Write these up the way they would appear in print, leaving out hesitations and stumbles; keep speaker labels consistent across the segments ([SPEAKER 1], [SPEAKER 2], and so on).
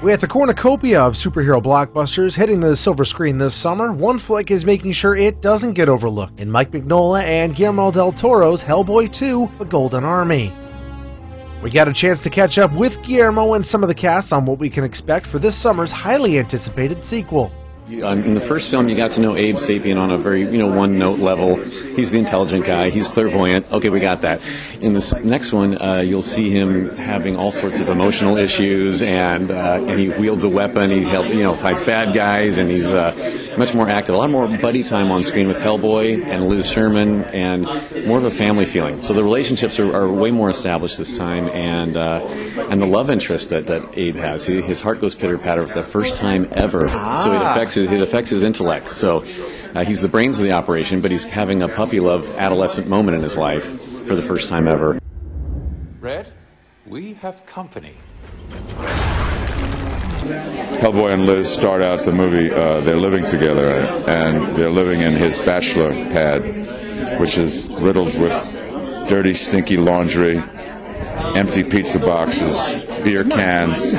[SPEAKER 1] With a cornucopia of superhero blockbusters hitting the silver screen this summer, one flick is making sure it doesn't get overlooked in Mike Mignola and Guillermo del Toro's Hellboy II: The Golden Army. We got a chance to catch up with Guillermo and some of the cast on what we can expect for this summer's highly anticipated sequel.
[SPEAKER 2] In the first film, you got to know Abe Sapien on a very, one-note level. He's the intelligent guy. He's clairvoyant. Okay, we got that. In this next one, you'll see him having all sorts of emotional issues, and he wields a weapon. He fights bad guys, and he's much more active. A lot more buddy time on screen with Hellboy and Liz Sherman, and more of a family feeling. So the relationships are way more established this time, and the love interest that Abe has. His heart goes pitter-patter for the first time ever. So it affects his intellect. So he's the brains of the operation, but he's having a puppy love adolescent moment in his life for the first time ever.
[SPEAKER 3] Red, we have company.
[SPEAKER 4] Hellboy and Liz start out the movie, they're living together, and they're living in his bachelor pad, which is riddled with dirty, stinky laundry, empty pizza boxes, beer cans,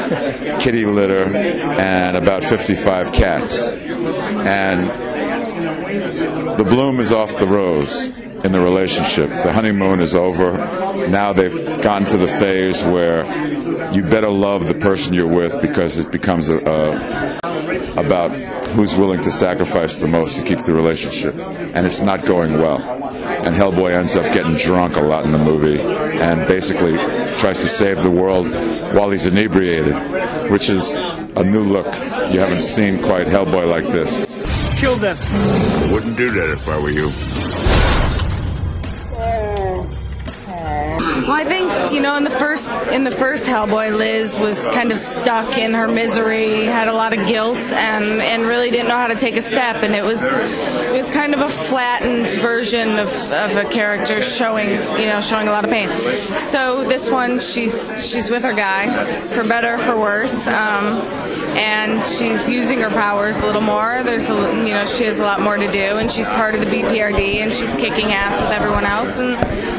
[SPEAKER 4] kitty litter, and about 55 cats. And the bloom is off the rose in the relationship. The honeymoon is over. Now they've gotten to the phase where you better love the person you're with, because it becomes about who's willing to sacrifice the most to keep the relationship. And it's not going well. And Hellboy ends up getting drunk a lot in the movie and basically tries to save the world while he's inebriated, which is a new look. You haven't seen quite Hellboy like this.
[SPEAKER 5] Kill them.
[SPEAKER 6] Wouldn't do that if I were you.
[SPEAKER 7] Well, I think, in the first Hellboy, Liz was kind of stuck in her misery, had a lot of guilt, and really didn't know how to take a step. And it was kind of a flattened version of a character showing a lot of pain. So this one, she's with her guy, for better or for worse, and she's using her powers a little more. She has a lot more to do, and she's part of the BPRD, and she's kicking ass with everyone else. And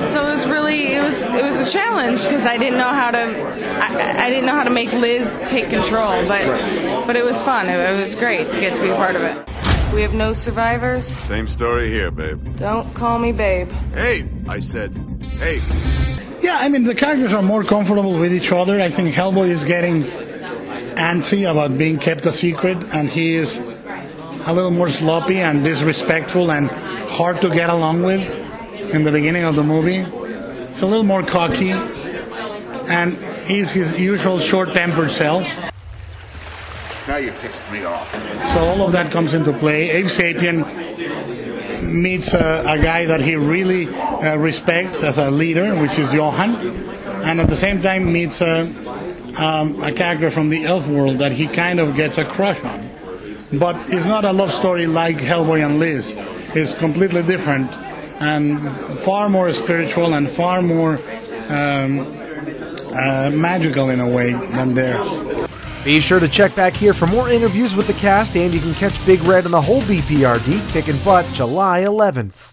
[SPEAKER 7] so it was a challenge, because I didn't know how to make Liz take control, but it was fun. It was great to get to be a part of it. We have no survivors.
[SPEAKER 6] Same story here, babe.
[SPEAKER 7] Don't call me babe.
[SPEAKER 6] Abe, I said. Abe.
[SPEAKER 5] Yeah, the characters are more comfortable with each other. I think Hellboy is getting antsy about being kept a secret, and he is a little more sloppy and disrespectful and hard to get along with in the beginning of the movie. It's a little more cocky, and he's his usual short-tempered self.
[SPEAKER 6] Now you pissed me off.
[SPEAKER 5] So all of that comes into play. Abe Sapien meets a guy that he really respects as a leader, which is Johan, and at the same time meets a character from the elf world that he kind of gets a crush on. But it's not a love story like Hellboy and Liz. It's completely different and far more spiritual and far more magical in a way than theirs.
[SPEAKER 1] Be sure to check back here for more interviews with the cast, and you can catch Big Red and the whole BPRD kicking butt July 11th.